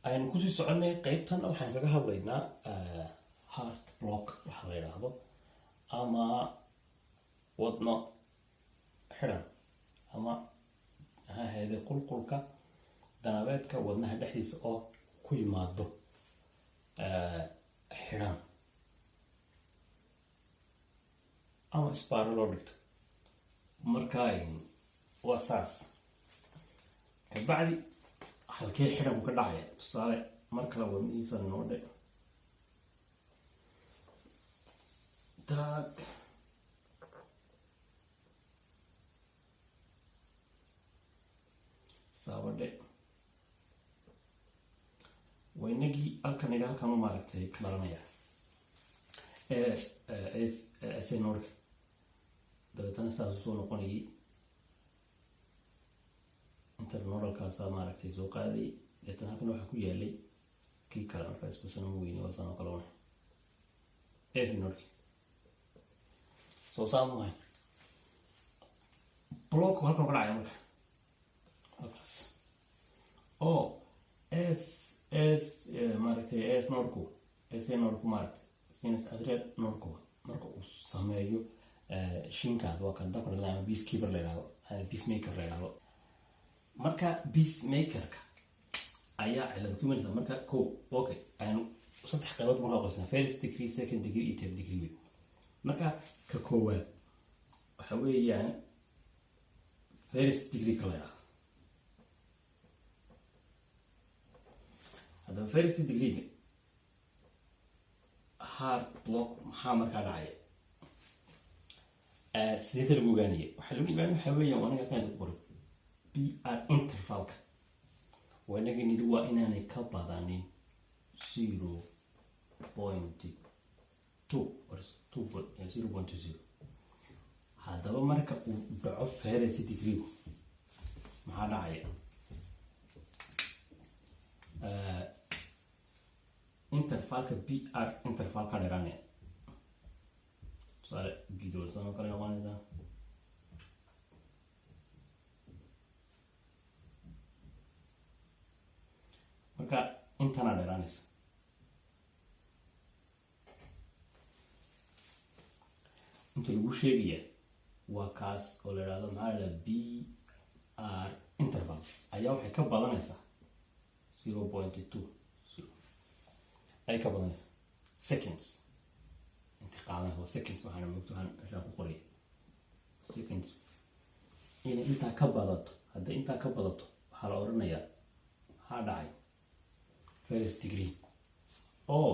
aynu kusii soconay qaybtan waxaan kaga hadlaynaa heart block waxa la yiraahdo ama wadno xiran ama hay'adda qulqulka danabeedka wadnaha dhexdiisa oo ku yimaado xiran ama isbaaro loo dhigto markaa waa saas kabacdi halkee xiran ka dhacaya tusaale marka la wadnihiisa noo dhe taag saabadhe waynagii halkan idha halkan u maaragtay ka dhalanaya SNORka dabeetana saas usoo noqonayay internodalkaasaa maaragtay soo qaaday deetana halkan waxaa ku yaalay kii kale markaa isbasana ma weyni waa saan oo kale una FNORki soo saamuhay block halkan ka dhacaya marka halkaas oo maaragtay SNORku maaragtay sinus adrenal nodku marka uu sameeyo shinkaas waa kan dadka la peacemaker la yiraahdo peacemaker la yiraahdo marka peacemakerka ayaa cilad ku imanaysa marka okay aynu saddex qaybood ma noqonaysa first degree second degree iyo third degree marka ka koowaad waxa weeyaan first degree kala yiraahdo hada first degree heart block maxaa markaa dhacaya sidee lagu ogaanaya waxaa lagu ogaanaya waxa weeyaan anaga kan qoro PR intervalka wanaga nidu waa inaanay ka badanin 0.2 or 0.20 hadaba marka uu dhaco first degree maxaa dhacaya intervalka PR intervalka dheeraanaya tusaale video sano kale noqonaysa marka intana dheeraanaysa inta lagu sheegaya waa kaas oo la yiraahdo maxaa la PR interval ayaa waxay ka badanaysaa 0.2 ay ka badanaysa seconds intiqaadan waa seconds waxaana mugtaan ashaan ku qoray seconds inta ka badato hadda inta ka badato waxa la oranayaa maxaa dhacay first degree oo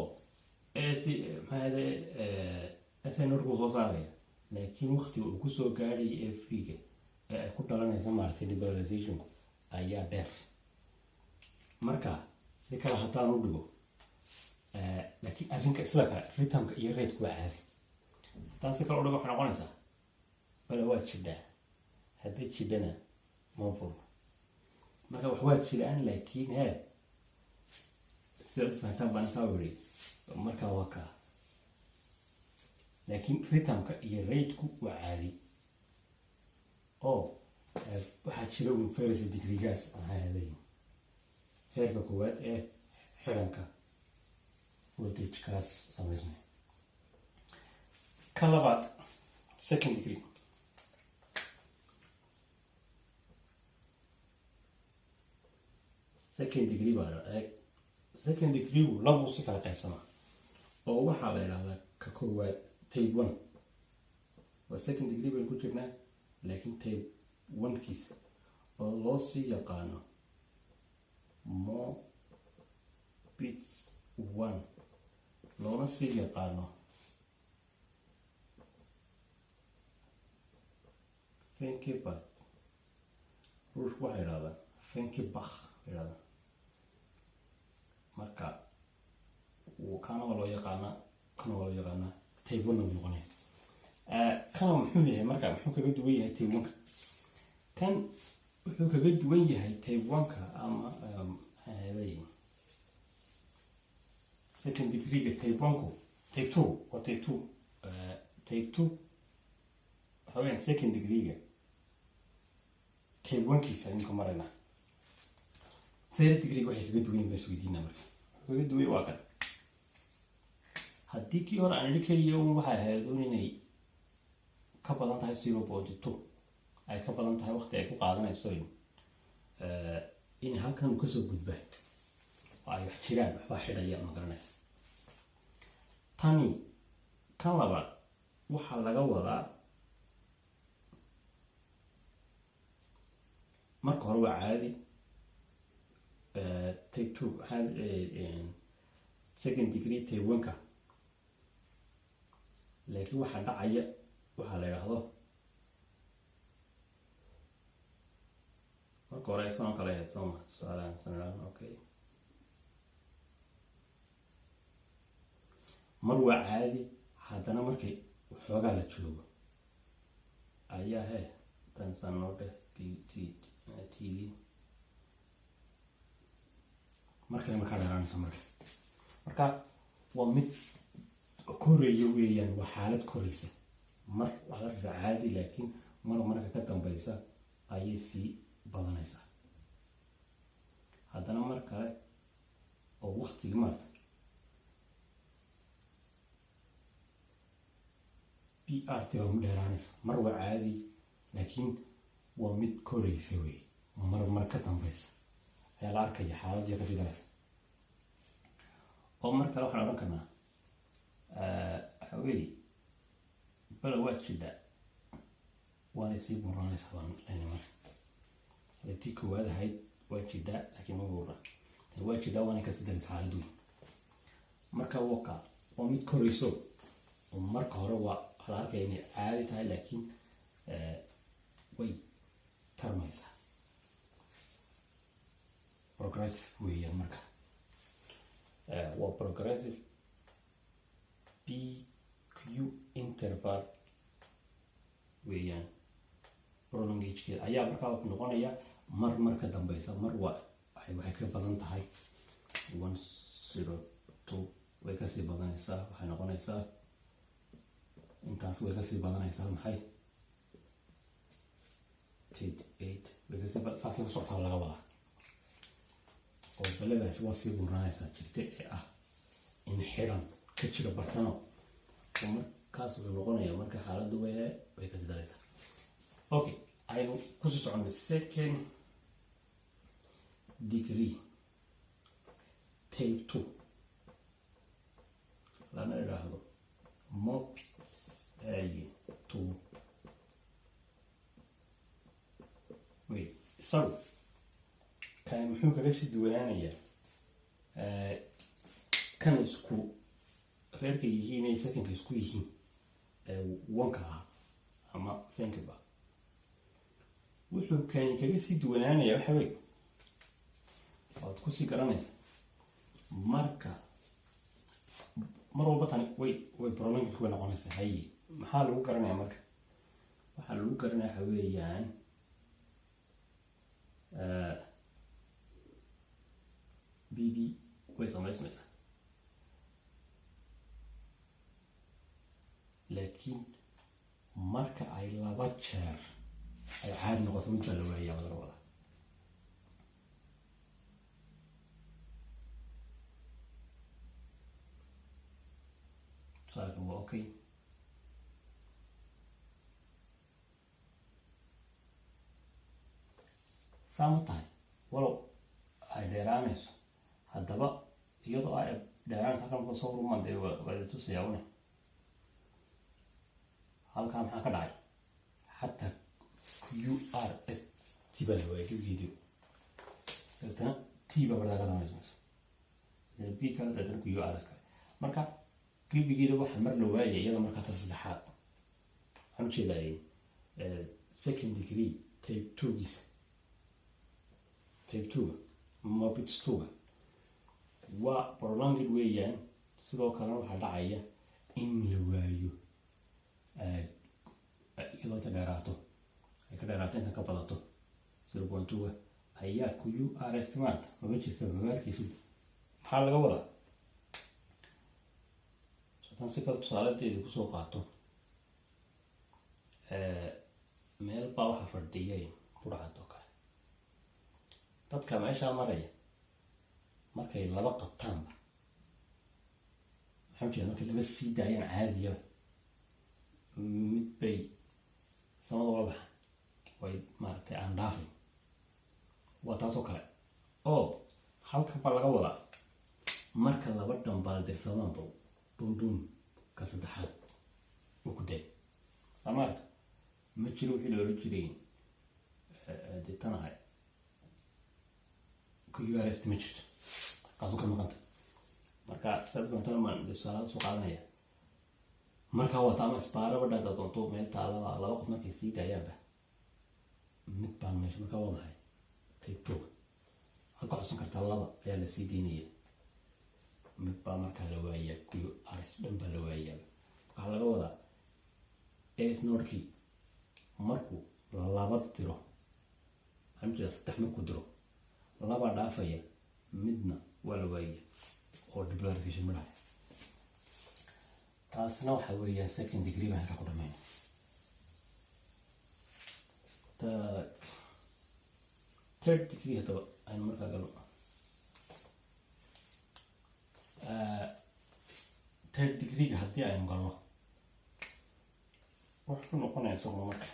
SNORku soo saaraya laakiin waqtiga uu ku soo gaaray FV-ga ay ku dhalanaysa maaragtay liberalizationku ayaa dheer marka si kala hataan u dhigo laakiin arrinka isla ka rhythmka iyo rate ku caadi taasi kala u dhigo waxa noqonaysa bala waa jidda hadii jiddana ma furo marka wax waa jiraan laakiin sida fahantaan baan ka wari marka waa ka laakiin rhythmka iyo rate-ku waa caadi oo waxa jira uu first degree gas ahaayay heerka koowaad ee xiranka voltage kaas samaysnay ka labaad second degree second degree lagu si kala qaybsama oo waxa la yiraahdaa ka koowaad type 1 waa second degree bay ku jirnaa laakiin type 1 kiis oo loo sii yaqaano Mobitz 1 loona sii yaqaano Frenkie-Bach ruush waxa yiraahdaa Frenkie-Bach yiraahdaa marka uu kana loo yaqaana type 1 noqonay kan muxuu yahay marka muxuu kaga duwan yahay type 1 kan wuxuu kaga duwan yahay type 1 ama haday second degree type 1 type 2 or type 2 haween second degree type 1 kiisa inka marayna third degree waxay kaga duwan yihiin isweydiina marka kaga duwan waa kan haddii kii hore aan idhi keliya un waxay ahayd un inay ka badan tahay 0.2 ay ka badan tahay waqti ay ku qaadanayso in halkan uu kasoo gudba oo ay wax jiraan waxbaa xidhaya ma garanaysa tani kan labaad waxaa laga wadaa marka hore waa caadi take two second degree take one-ka laakiin waxaa dhacaya waxaa la yidhaahdo marka hore aysan kale ahayd sooma tusaalehan sanadaan okay mar waa caadi haddana markay waxoogaa la joogo ayaa he tan sanodhe tv markale markaa dheeraanaysa marka waa mid koreeya weeyaan waa xaalad koraysa mar waxaad arkaysaa caadi laakiin marka ka dambaysa ayay sii badanaysaa haddana mar kale oo waqtigii maarta BRT waa dheeraanaysa mar waa caadi laakiin waa mid koraysa wey mar ka dambaysa ayaa la arkaya xaaladii kasii daraysa oo mar kale waxaan odhan karnaa waxa weeye bala waa jidha waana sii buraanaysaa baan lena marka tii koowaad ahayd waa jidha laakiin ma buura waa jidha waana kasii daraysa xaalad weyn marka waa mid korayso oo marka hore waa la arkaya inay caadi tahay laakiin way tarmaysaa progressive weeyaan marka waa progressive PQ interval weeyaan prolongagekeeda ayaa markaa wuxuu noqonaya mar ka dambaysa mar waxay ka badan tahay 102 way kasii badanaysaa waxay noqonaysaa intaas way kasii badanaysaa maxay 8 way kasii saasay ku socotaa laga wadaa oo baladaas waa sii buraanaysaa jirta ee ah in xiran ka jira bartano oo markaas wuxuu noqonayaa marka xaaladdu way kasii daraysaa okay aynu kusii soconay second degree take 2 lana idhaahdo mod to wait so kan muxuu kaga sii duwanaanayaa kan isku reerka yihiin ay secondka isku yihiin wanka ah ama fenkaba wuxuu kan kaga sii duwanaanayaa waxa weeye waad ku sii garanaysa marka mar walba tani way prolonged way noqonaysaa hay maxaa lagu garanayaa marka waxaa lagu garanayaa waxa weeyaan BD way samaysmaysaa laakiin marka ay laba jeer ay caadi noqoto mid baa la waayayaa laga wadaa tusaale waa okay saama tahay walow ay dheeraanayso haddaba iyadoo ay dheeraanayso halkan marka soo rumaan dee waa tusayaa une halkaa maxaa ka dhacay xataa QRS t baa la waayay gebigeedii dabeetana t baa bardaa ka damaysmayso b kale dabeetana QRS kale marka gebigeeda waxa mar la waayay iyada markaa ta saddexaad waxaan ujeedaa second degree tape 2giisa tape 2 mobits 2 waa prolonged weeyaan sidoo kalena waxaa dhacaya in la waayo iyadoo ta dheeraato ay ka dheeraato inta ka badato 0.2 ayaa QRS maanta maba jirta magaalkiisa maxaa laga wadaa sotan si kale tusaaladeedii kusoo qaato meel baa waxa fadhiyay burcad oo kale dadka meeshaa maraya markay laba qabtaanba waxaan jeeda markay laba sii daayaan caadiya mid bay samada uga baxaan way maaragtay aan dhaafay waa taasoo kale oo halkan baa laga wadaa marka laba dhambaal dirsadaan bum ka saddexaad uu ku day amaarka ma jiro wixii loola jiray ditanahay QRS ma jirto kaasoo ka maqanta marka sababta man disala soo qaadanaya marka waa taama isbaaraba dhada doonto meel taalada laba qof markay sii daayaanba mid baan meesha marka waa maxay taybto halka xusan kartaa laba ayaa la sii deynaya mid baa marka la waaya QRS dhan baa la waaya waxaa laga wadaa AS Nordkey markuu laba tiro hamjada saddex markuu diro laba dhaafaya midna waa la waaya oo depolarization ma dhahay taasna waxa weeyaan second degree baan halka ku dhameynay third degree hadaba aynu markaa galo third degree haddii aynu galno wuxuu noqonaya isaguna marka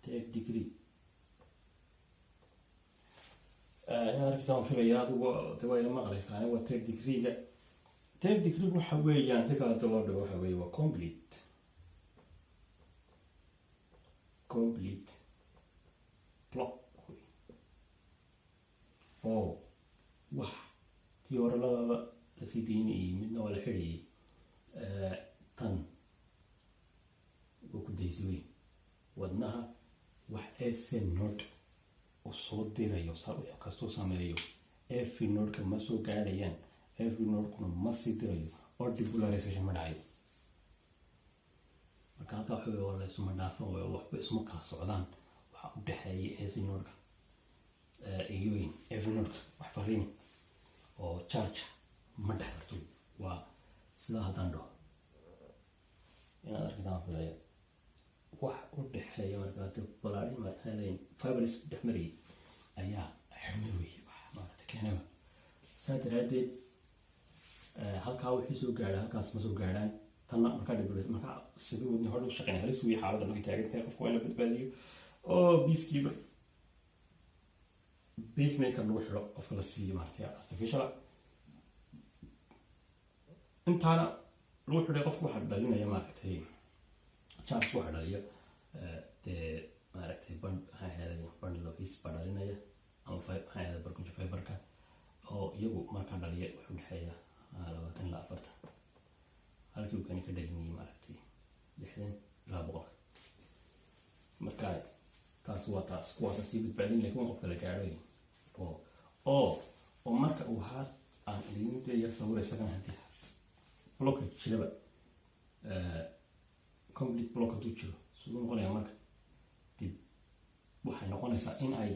third degree inaad arkaysaa filaya adigu de waa ila maqlaysaa waa third degree-ga third degree waxa weeyaan si kala loo dhigo waxa weeye waa complete block oo wax tii hore lababa lasii daynayay midna waa la xidhayay tan waa ku daysi weyn wadnaha wax SN node oo soo dirayo wax kastoo sameeyo FV nodeka ma soo gaadhayaan FV nodekuna ma sii dirayo oo depolarization ma dhacayo marka halka waxa weeye waa la isuma dhaafan way waxba isuma kala socdaan waxa u dhaxeeya SN nodeka iyo FV nodeka wax fariin oo charge ma dhaxarto waa sida haddaan dhaho inaad arkaysaa filaya wax u dhaxeeya marka depolarization ma dhaxeeyn fibers dhexmari ayaa xirmay way wax maaragtay keenaba saa daraadeed halkaa wixii soo gaadha halkaas ma soo gaadhaan tanna markaa depolarization marka sidii wadni hore u shaqeynaya halis wii xaaladda markay taagan tahay qofka waa in la badbaadiyo oo peacekeeper pacemaker lagu xidho qofka la siiyo maaragtay artificial intaana lagu xidhay qofka waxaa dhalinaya maaragtay charge waxa dhaliya dee maaragtay bundle of his baa dhalinaya ama barkunja fiberka oo iyagu markaa dhaliya wuxuu dhexeeya 20 ilaa 40 halkii uu kani ka dhalinayay maaragtay 60 ilaa 100 marka taas waa sii badbaadin laakiin qofka la gaadhay oo marka uu heart aan limit yar sawir isagana hadii blockage jiraba complete block haduu jiro sidoo noqonaya marka dib waxay noqonaysaa in ay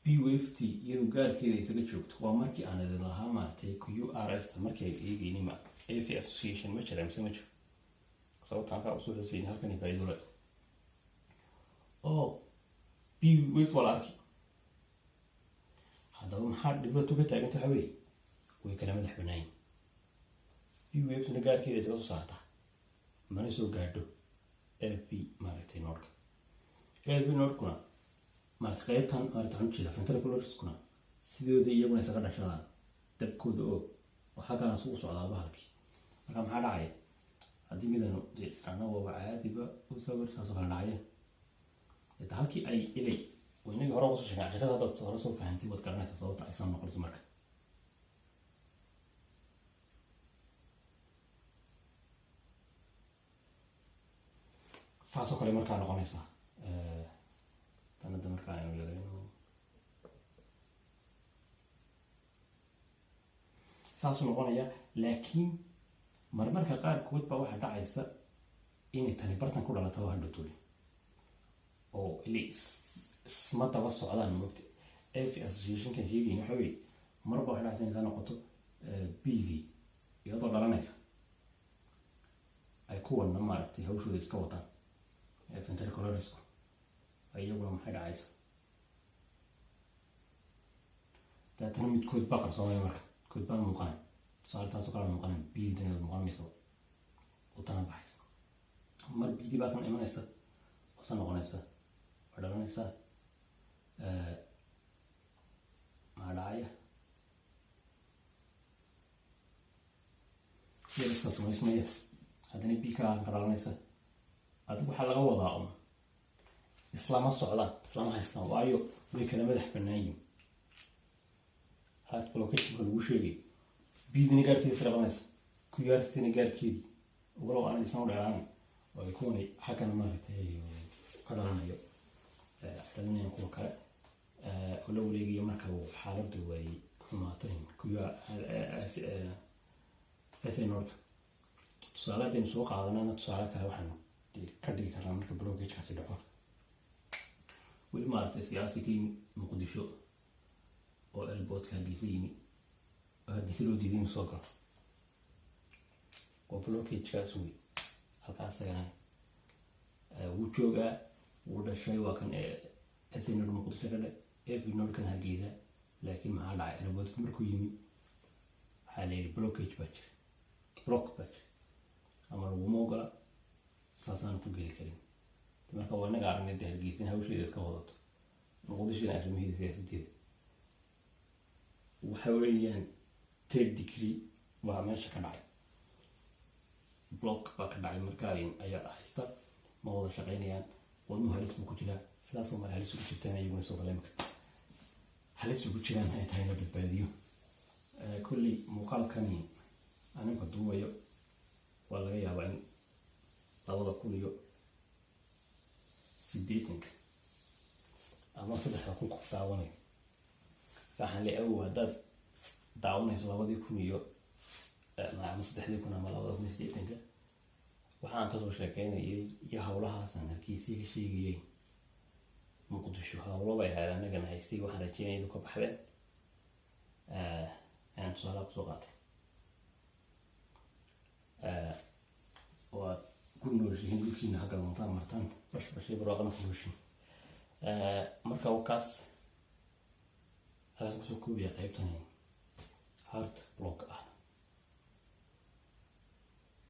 BWFT iyadoo gaarkeeda isaga joogto waa markii aan idin lahaa maartay QRS markii ay eegayeen ma AF association ma jira mise ma jiro sababta ka usoo dhaseen halkan faa'iido leh oo BWFT wala arki hadaba maxaa dhibaato ka taagan tahay way kala madax banaan BWFT na gaarkeeda isaga soo saarta mana soo gaadho FV maaragtay nodka FV nodkuna maaragtay qaybtan maaragtay jira ventriculariskuna sidooda iyaguna isaga dhashadaan dabkooda oo waxa kana soo socdaa bahalkii marka maxaa dhacay haddii midanu isna waa caadiba u sawir saasoo kala dhacaya inta halkii ay ilay waynaga hore ugu soo sheegay shaqada dad hore soo fahantay wad garanaysaa sababta ay san noqonayso marka saasoo kale markaa noqonaysaa tanada markaa aynu yarayno saasuu noqonaya laakiin marmarka qaarkood baa waxaa dhacaysa inay tani bartan ku dhalataba hadhowtooda oo ilay isma daba socdaan moogta AF associationkan sheegayna waxa weeye marba waxay dhacaysa inay noqoto BV iyadoo dhalanaysa ay kuwana maaragtay hawshooda iska wataan ventricularska iyaguna maxay dhacaysa daatana midkood baa qarsoomay marka midkood baa muuqanay tusaale kala muuqanay biidina muuqanaysa utana baxaysa mar biidi baa kan imanaysa wasa noqonaysa waa dhalanaysa maadhacaya iska samaysmaya haddana biikaa ka dhalanaysa adigu waxaa laga wadaa un islama socdaan islama haystaan waayo way kala madax bannaan yihiin heart blockage lagu sheegay biidina gaarkeeda sirabanaysa ku yaartina gaarkeedii walow aan isna u dheeraanayn oo ay kuwanay xaggana maaragtay ka dhalanayo dhalinayan kuwa kale oo la wareegayo marka uu xaaladdu way xumaato SNORka tusaale haddaynu soo qaadanana tusaale kale waxaanu ka dhigi karnaa marka blockagekaasi dhaco weli maaragtay siyaasi ka yimi muqdisho oo elboodka hargeysa yimi oo hargeysa loo diiday inuu soo galo oo blockagekaas wey halkaas tagana wuu joogaa wuu dhashay waa kan SNOR muqdisho ka dhe FNORkan hargeysa laakiin maxaa dhacay elboodka markuu yimi waxaa layidhi blockage baa jira block baa jira ama laguma ogola saasaan ku geli karin marka waa inaga aragnay dee hargeysa hawsheeda iska wadato muqdishona arrimaheeda siyaasadeeda waxa weeyaan 3rd degree waa meesha ka dhacay block baa ka dhacay marka ayaa haysta ma wada shaqaynayaan wadnuhu halis buu ku jiraa sidaasoo male halis ugu jirtaan iyaguna soo kale imika halis ugu jiraan ay tahay la badbaadiyo kolley muuqaalkani aninka duubayo waa laga yaabaa in 2080 ama 3,000 qof daawanayo waxaan leeyahay haddaad daawanayso 2000 ama 3,000 ama 2080 waxaan kasoo sheekeynayay iyo hawlahaasaan halkiisii ka sheegayay muqdisho hawlo bay ahayd anagana haystay waxaan rajeynaya inuu ka baxdeen aan tusaale kusoo qaatay waa ku nooshihiin dhulkiina hagga doontaan martaan bashbashii barwaaqana ku nooshiin marka wakaas halkaas kusoo koobiya qaybtan heart block ah